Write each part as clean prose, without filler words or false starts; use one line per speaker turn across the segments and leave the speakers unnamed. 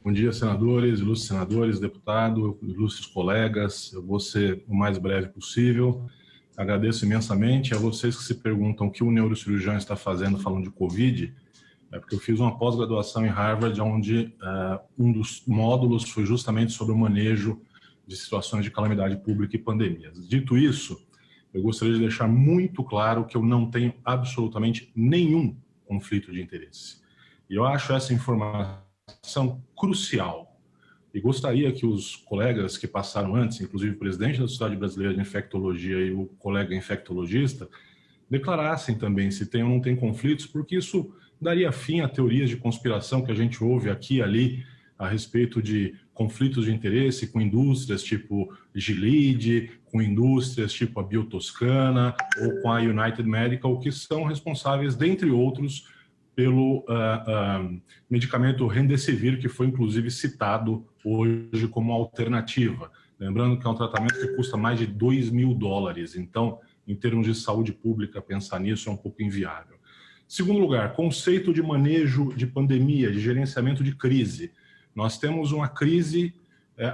Bom dia, senadores, ilustres senadores, deputado, ilustres colegas. Eu vou ser o mais breve possível. Agradeço imensamente a vocês que se perguntam o que o neurocirurgião está fazendo falando de Covid. É porque eu fiz uma pós-graduação em Harvard, onde um dos módulos foi justamente sobre o manejo de situações de calamidade pública e pandemias. Dito isso, eu gostaria de deixar muito claro que eu não tenho absolutamente nenhum conflito de interesse. E eu acho essa informação crucial. E gostaria que os colegas que passaram antes, inclusive o presidente da Sociedade Brasileira de Infectologia e o colega infectologista, declarassem também se tem ou não tem conflitos, porque isso daria fim a teorias de conspiração que a gente ouve aqui e ali a respeito de conflitos de interesse com indústrias tipo Gilead, com indústrias tipo a Biotoscana ou com a United Medical, que são responsáveis, dentre outros, pelo medicamento Remdesivir, que foi inclusive citado hoje como alternativa. Lembrando que é um tratamento que custa mais de $2.000. Então, em termos de saúde pública, pensar nisso é um pouco inviável. Segundo lugar, conceito de manejo de pandemia, de gerenciamento de crise. Nós temos uma crise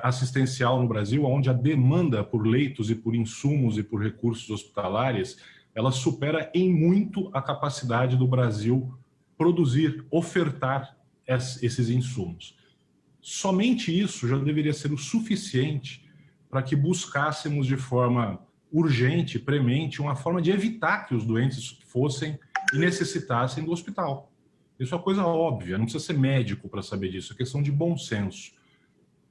assistencial no Brasil, onde a demanda por leitos e por insumos e por recursos hospitalares, ela supera em muito a capacidade do Brasil produzir, ofertar esses insumos. Somente isso já deveria ser o suficiente para que buscássemos de forma urgente, premente, uma forma de evitar que os doentes fossem e necessitassem do hospital. Isso é uma coisa óbvia, não precisa ser médico para saber disso, é questão de bom senso.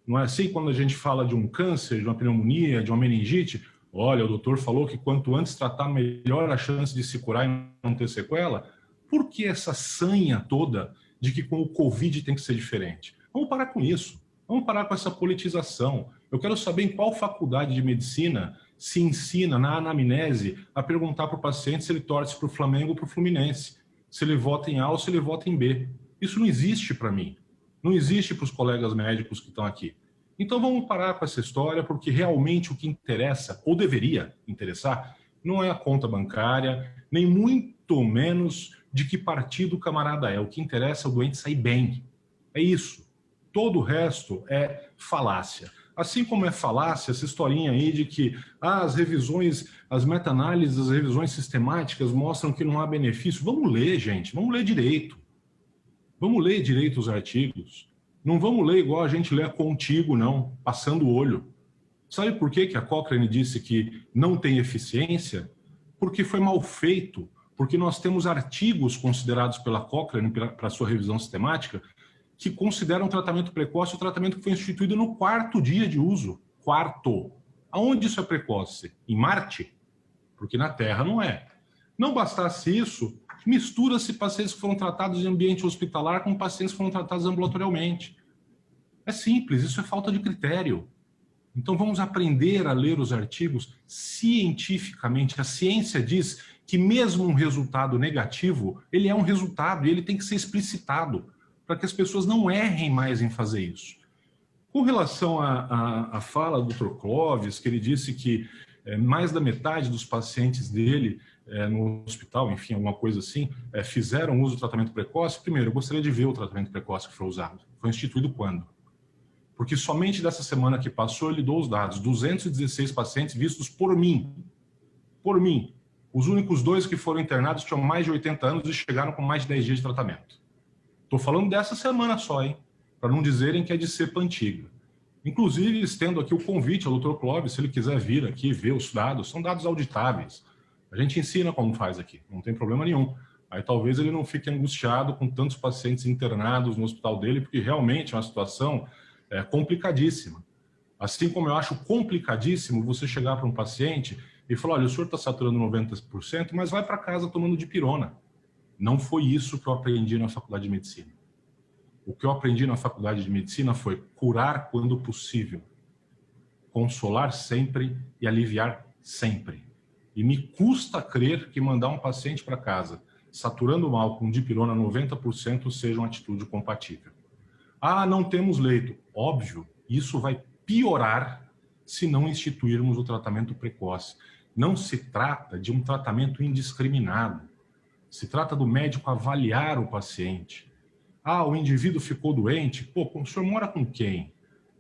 Não é assim quando a gente fala de um câncer, de uma pneumonia, de uma meningite, olha, o doutor falou que quanto antes tratar, melhor a chance de se curar e não ter sequela. Por que essa sanha toda de que com o Covid tem que ser diferente? Vamos parar com isso, vamos parar com essa politização. Eu quero saber em qual faculdade de medicina se ensina na anamnese a perguntar para o paciente se ele torce para o Flamengo ou para o Fluminense, se ele vota em A ou se ele vota em B. Isso não existe para mim, não existe para os colegas médicos que estão aqui. Então vamos parar com essa história, porque realmente o que interessa, ou deveria interessar, não é a conta bancária, nem muito menos de que partido o camarada é. O que interessa é o doente sair bem. É isso. Todo o resto é falácia. Assim como é falácia essa historinha aí de que as revisões, as meta-análises, as revisões sistemáticas mostram que não há benefício. Vamos ler, gente, vamos ler direito. Vamos ler direito os artigos. Não vamos ler igual a gente lê Contigo, não, passando o olho. Sabe por que a Cochrane disse que não tem eficiência? Porque foi mal feito, porque nós temos artigos considerados pela Cochrane para sua revisão sistemática que consideram o tratamento precoce o tratamento que foi instituído no 4º dia de uso. 4º. Aonde isso é precoce? Em Marte? Porque na Terra não é. Não bastasse isso, mistura-se pacientes que foram tratados em ambiente hospitalar com pacientes que foram tratados ambulatorialmente. É simples, isso é falta de critério. Então vamos aprender a ler os artigos cientificamente. A ciência diz que mesmo um resultado negativo, ele é um resultado e ele tem que ser explicitado para que as pessoas não errem mais em fazer isso. Com relação à fala do Dr. Clóvis, que ele disse que mais da metade dos pacientes dele no hospital, enfim, alguma coisa assim, fizeram uso do tratamento precoce. Primeiro, eu gostaria de ver o tratamento precoce que foi usado. Foi instituído quando? Porque somente dessa semana que passou, ele deu os dados. 216 pacientes vistos por mim. Por mim. Os únicos 2 que foram internados tinham mais de 80 anos e chegaram com mais de 10 dias de tratamento. Estou falando dessa semana só, hein? Para não dizerem que é de cepa antiga. Inclusive, estendo aqui o convite ao Dr. Clóvis, se ele quiser vir aqui ver os dados, são dados auditáveis. A gente ensina como faz aqui, não tem problema nenhum. Aí talvez ele não fique angustiado com tantos pacientes internados no hospital dele, porque realmente é uma situação complicadíssima. Assim como eu acho complicadíssimo você chegar para um paciente e falar, olha, o senhor está saturando 90%, mas vai para casa tomando dipirona. Não foi isso que eu aprendi na faculdade de medicina. O que eu aprendi na faculdade de medicina foi curar quando possível, consolar sempre e aliviar sempre. E me custa crer que mandar um paciente para casa saturando mal com dipirona 90% seja uma atitude compatível. Ah, não temos leito. Óbvio, isso vai piorar se não instituirmos o tratamento precoce. Não se trata de um tratamento indiscriminado. Se trata do médico avaliar o paciente. Ah, o indivíduo ficou doente. Pô, o senhor mora com quem?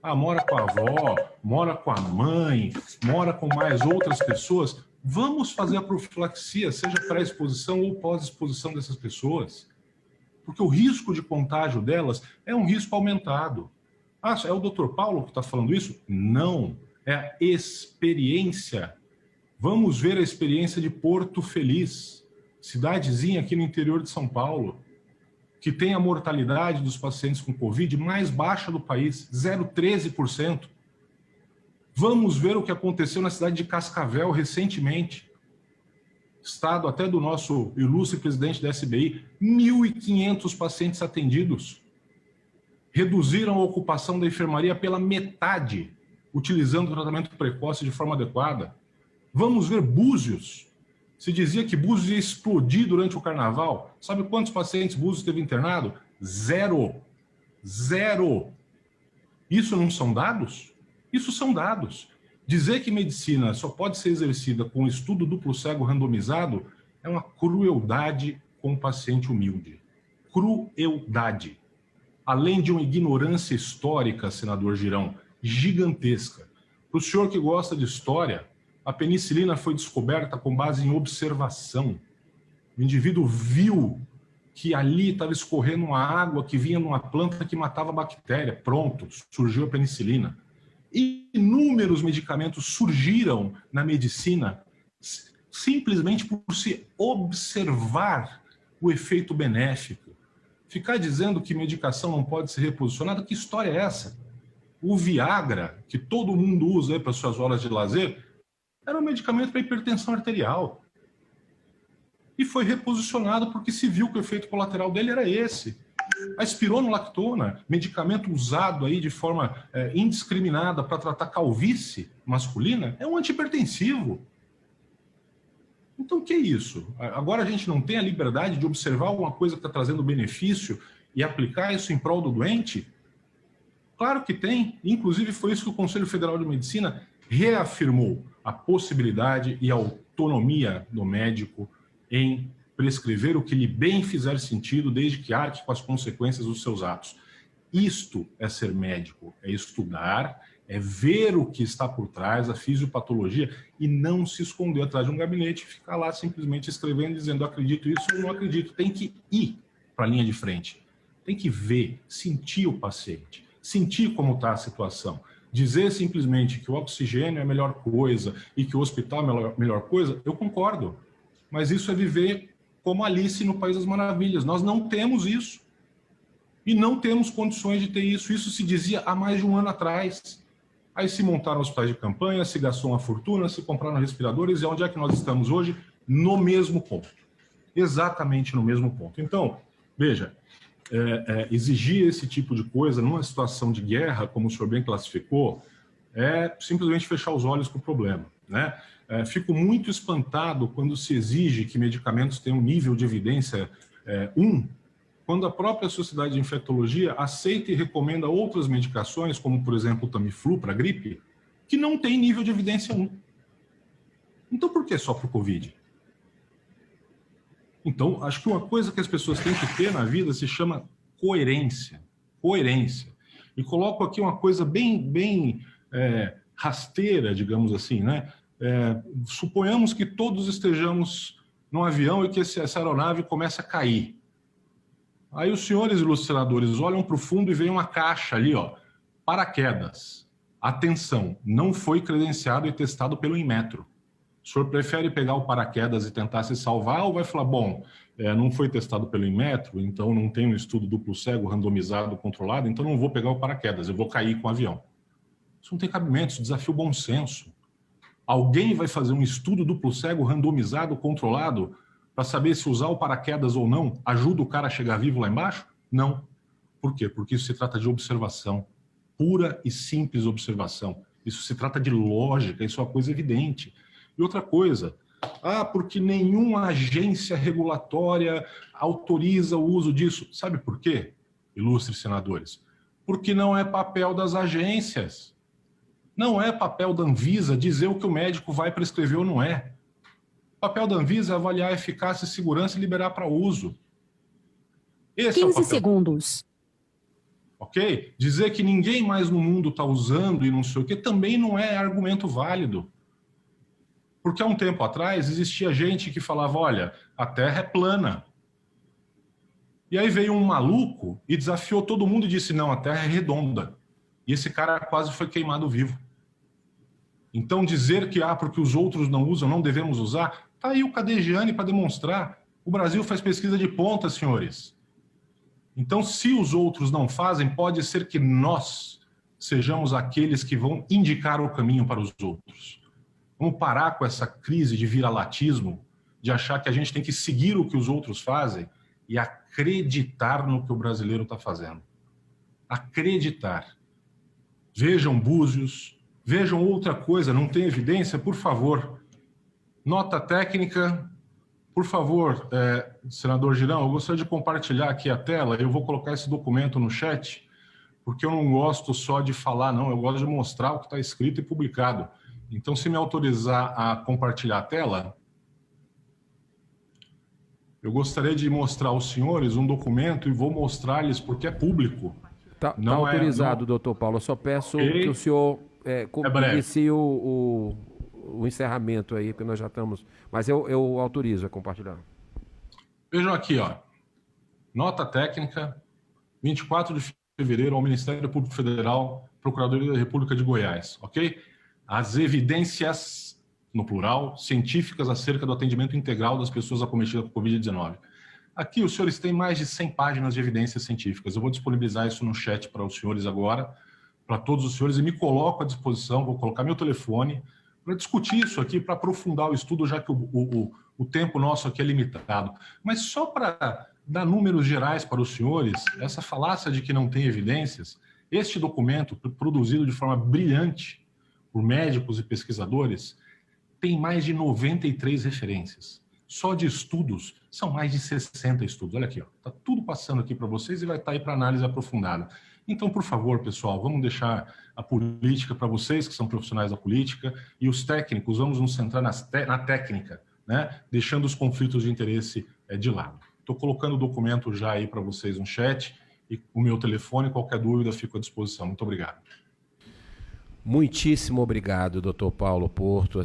Ah, mora com a avó, mora com a mãe, mora com mais outras pessoas. Vamos fazer a profilaxia, seja pré-exposição ou pós-exposição dessas pessoas. Porque o risco de contágio delas é um risco aumentado. Ah, é o Dr. Paulo que está falando isso? Não, é a experiência. Vamos ver a experiência de Porto Feliz, cidadezinha aqui no interior de São Paulo, que tem a mortalidade dos pacientes com Covid mais baixa do país, 0,13%. Vamos ver o que aconteceu na cidade de Cascavel recentemente. Estado até do nosso ilustre presidente da SBI, 1.500 pacientes atendidos. Reduziram a ocupação da enfermaria pela metade, utilizando o tratamento precoce de forma adequada. Vamos ver Búzios. Se dizia que Búzios ia explodir durante o carnaval. Sabe quantos pacientes Búzios teve internado? 0. 0. Isso não são dados? Isso são dados. Dizer que medicina só pode ser exercida com estudo duplo cego randomizado é uma crueldade com o paciente humilde. Crueldade. Além de uma ignorância histórica, senador Girão, gigantesca. Para o senhor que gosta de história, a penicilina foi descoberta com base em observação. O indivíduo viu que ali estava escorrendo uma água que vinha numa planta que matava a bactéria. Pronto, surgiu a penicilina. Inúmeros medicamentos surgiram na medicina simplesmente por se observar o efeito benéfico. Ficar dizendo que medicação não pode ser reposicionada, que história é essa? O Viagra, que todo mundo usa para suas horas de lazer, era um medicamento para hipertensão arterial. E foi reposicionado porque se viu que o efeito colateral dele era esse. A espironolactona, medicamento usado aí de forma indiscriminada para tratar calvície masculina, é um antihipertensivo. Então, o que é isso? Agora a gente não tem a liberdade de observar alguma coisa que está trazendo benefício e aplicar isso em prol do doente? Claro que tem. Inclusive, foi isso que o Conselho Federal de Medicina reafirmou, a possibilidade e a autonomia do médico em prescrever o que lhe bem fizer sentido, desde que arque com as consequências dos seus atos. Isto é ser médico, é estudar, é ver o que está por trás, a fisiopatologia, e não se esconder atrás de um gabinete e ficar lá simplesmente escrevendo, dizendo acredito isso ou não acredito. Tem que ir para a linha de frente, tem que ver, sentir o paciente, sentir como está a situação. Dizer simplesmente que o oxigênio é a melhor coisa e que o hospital é a melhor coisa, eu concordo. Mas isso é viver como Alice no País das Maravilhas. Nós não temos isso. E não temos condições de ter isso. Isso se dizia há mais de um ano atrás. Aí se montaram hospitais de campanha, se gastou uma fortuna, se compraram respiradores. E onde é que nós estamos hoje? No mesmo ponto. Exatamente no mesmo ponto. Então, veja, exigir esse tipo de coisa numa situação de guerra, como o senhor bem classificou, é simplesmente fechar os olhos para o problema, né? Fico muito espantado quando se exige que medicamentos tenham um nível de evidência 1, quando a própria Sociedade de Infectologia aceita e recomenda outras medicações, como, por exemplo, o Tamiflu para gripe, que não tem nível de evidência 1. Então, por que só para o Covid? Então, acho que uma coisa que as pessoas têm que ter na vida se chama coerência. Coerência. E coloco aqui uma coisa bem rasteira, digamos assim, né? Suponhamos que todos estejamos num avião e que essa aeronave começa a cair. Aí os senhores ilustradores olham para o fundo e veem uma caixa ali, ó, paraquedas. Atenção, não foi credenciado e testado pelo Inmetro. O senhor prefere pegar o paraquedas e tentar se salvar ou vai falar, bom, não foi testado pelo Inmetro, então não tem um estudo duplo cego, randomizado, controlado, então não vou pegar o paraquedas, eu vou cair com o avião. Isso não tem cabimento, isso desafia o bom senso. Alguém vai fazer um estudo duplo cego, randomizado, controlado, para saber se usar o paraquedas ou não ajuda o cara a chegar vivo lá embaixo? Não. Por quê? Porque isso se trata de observação, pura e simples observação. Isso se trata de lógica, isso é uma coisa evidente. E outra coisa, porque nenhuma agência regulatória autoriza o uso disso. Sabe por quê, ilustres senadores? Porque não é papel das agências. Não é papel da Anvisa dizer o que o médico vai prescrever ou não é. O papel da Anvisa é avaliar a eficácia e segurança e liberar para uso. Esse
15
é o papel.
segundos.
ok? Dizer que ninguém mais no mundo está usando e não sei o que também não é argumento válido. Porque há um tempo atrás existia gente que falava, olha, a Terra é plana. E aí veio um maluco e desafiou todo mundo e disse, não, a Terra é redonda. E esse cara quase foi queimado vivo. Então dizer que, porque os outros não usam, não devemos usar, tá aí o Cadegiani para demonstrar. O Brasil faz pesquisa de ponta, senhores. Então, se os outros não fazem, pode ser que nós sejamos aqueles que vão indicar o caminho para os outros. Vamos parar com essa crise de viralatismo, de achar que a gente tem que seguir o que os outros fazem e acreditar no que o brasileiro está fazendo. Acreditar. Vejam Búzios, vejam outra coisa, não tem evidência? Por favor, nota técnica. Por favor, senador Girão, eu gostaria de compartilhar aqui a tela, eu vou colocar esse documento no chat, porque eu não gosto só de falar, não, eu gosto de mostrar o que está escrito e publicado. Então, se me autorizar a compartilhar a tela, eu gostaria de mostrar aos senhores um documento e vou mostrar-lhes porque é público.
Tá autorizado, doutor Paulo. Eu só peço que o senhor inicie o encerramento aí, porque nós já estamos... Mas eu autorizo a compartilhar.
Vejam aqui, ó. Nota técnica, 24 de fevereiro, ao Ministério Público Federal, Procuradoria da República de Goiás, ok? As evidências, no plural, científicas acerca do atendimento integral das pessoas acometidas com Covid-19. Aqui os senhores têm mais de 100 páginas de evidências científicas. Eu vou disponibilizar isso no chat para os senhores agora, para todos os senhores, e me coloco à disposição, vou colocar meu telefone, para discutir isso aqui, para aprofundar o estudo, já que o tempo nosso aqui é limitado. Mas só para dar números gerais para os senhores, essa falácia de que não tem evidências, este documento, produzido de forma brilhante por médicos e pesquisadores, tem mais de 93 referências. Só de estudos, são mais de 60 estudos. Olha aqui, está tudo passando aqui para vocês e vai estar aí para análise aprofundada. Então, por favor, pessoal, vamos deixar a política para vocês, que são profissionais da política, e os técnicos, vamos nos centrar na técnica, né? Deixando os conflitos de interesse de lado. Estou colocando o documento já aí para vocês no chat, e o meu telefone, qualquer dúvida, fico à disposição. Muito obrigado.
Muitíssimo obrigado, doutor Paulo Porto.